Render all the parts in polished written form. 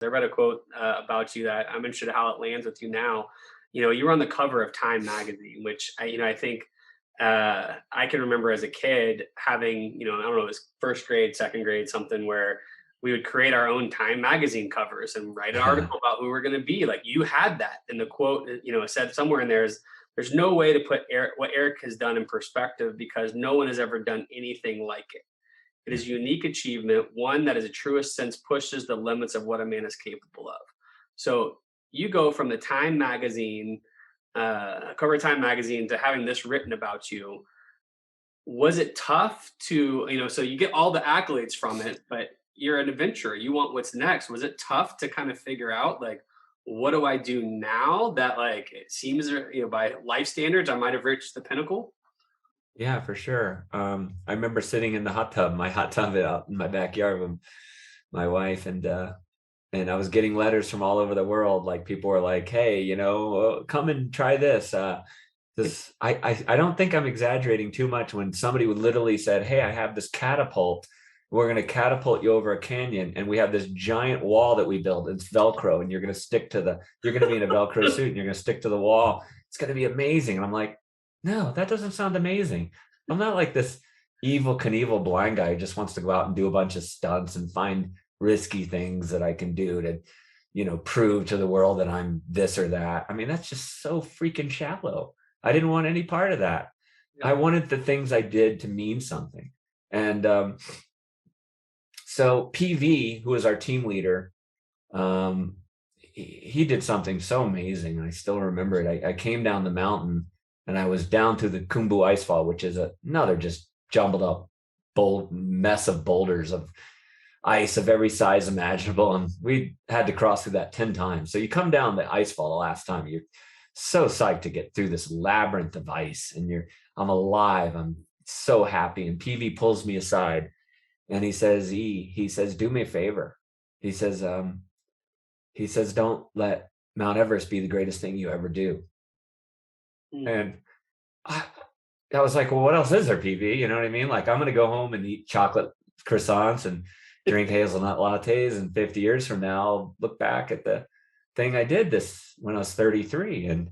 I read a quote about you that I'm interested in how it lands with you now. You were on the cover of Time magazine, which I think I can remember as a kid having, I don't know, it was first grade, second grade, something where we would create our own Time magazine covers and write an article about who we're going to be. Like you had that, and the quote, it said somewhere in there is, "There's no way to put what Eric has done in perspective because no one has ever done anything like it. It is a unique achievement, one that, in a truest sense, pushes the limits of what a man is capable of." So you go from the Time magazine, cover of Time magazine, to having this written about you. Was it tough to, so you get all the accolades from it, but you're an adventurer. You want what's next. Was it tough to kind of figure out, like, what do I do now that, like, it seems, by life standards, I might have reached the pinnacle? Yeah, for sure. I remember sitting in the hot tub, my hot tub out in my backyard with my wife, and I was getting letters from all over the world. Like people were like, "Hey, come and try this." I don't think I'm exaggerating too much when somebody would literally said, "Hey, I have this catapult. We're going to catapult you over a canyon, and we have this giant wall that we built. It's Velcro, and you're going to be in a Velcro suit, and you're going to stick to the wall. It's going to be amazing." And I'm like, "No, that doesn't sound amazing. I'm not like this evil Knievel blind guy who just wants to go out and do a bunch of stunts and find risky things that I can do to, prove to the world that I'm this or that. I mean, that's just so freaking shallow. I didn't want any part of that. I Yeah. wanted the things I did to mean something." And so PV, who was our team leader, he did something so amazing. I still remember it. I came down the mountain and I was down through the Kumbu Icefall, which is another just jumbled up mess of boulders of ice of every size imaginable. And we had to cross through that 10 times. So you come down the ice fall the last time, you're so psyched to get through this labyrinth of ice, and I'm alive. I'm so happy. And PV pulls me aside and he says, "Do me a favor." He says, "Don't let Mount Everest be the greatest thing you ever do." Mm. And I, I was like, "Well, what else is there, PV?" You know what I mean? Like, I'm going to go home and eat chocolate croissants and drink hazelnut lattes. And 50 years from now, I'll look back at the thing I did this when I was 33. And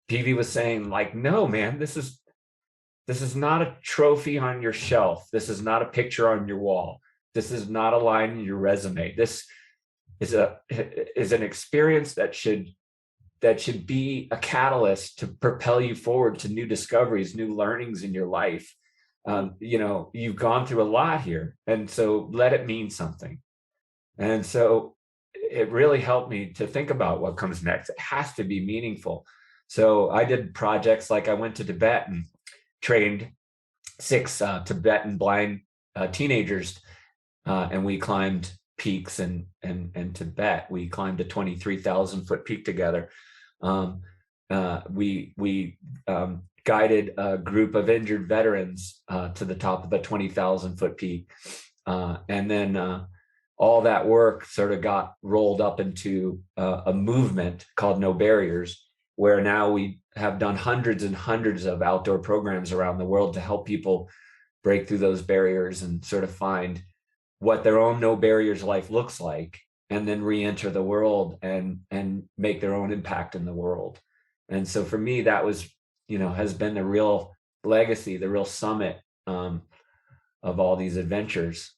PV was saying, like, "No, man, this is not a trophy on your shelf. This is not a picture on your wall. This is not a line in your resume. This is an experience that should be a catalyst to propel you forward to new discoveries, new learnings in your life. You've gone through a lot here, and so let it mean something." And so it really helped me to think about what comes next. It has to be meaningful. So I did projects like I went to Tibet and trained six Tibetan blind teenagers, and we climbed peaks in Tibet. We climbed a 23,000-foot peak together. We guided a group of injured veterans to the top of the 20,000-foot peak, and then all that work sort of got rolled up into a movement called No Barriers, where now we have done hundreds and hundreds of outdoor programs around the world to help people break through those barriers and sort of find what their own no barriers life looks like, and then re-enter the world and make their own impact in the world. And so for me, that was, has been the real legacy, the real summit of all these adventures.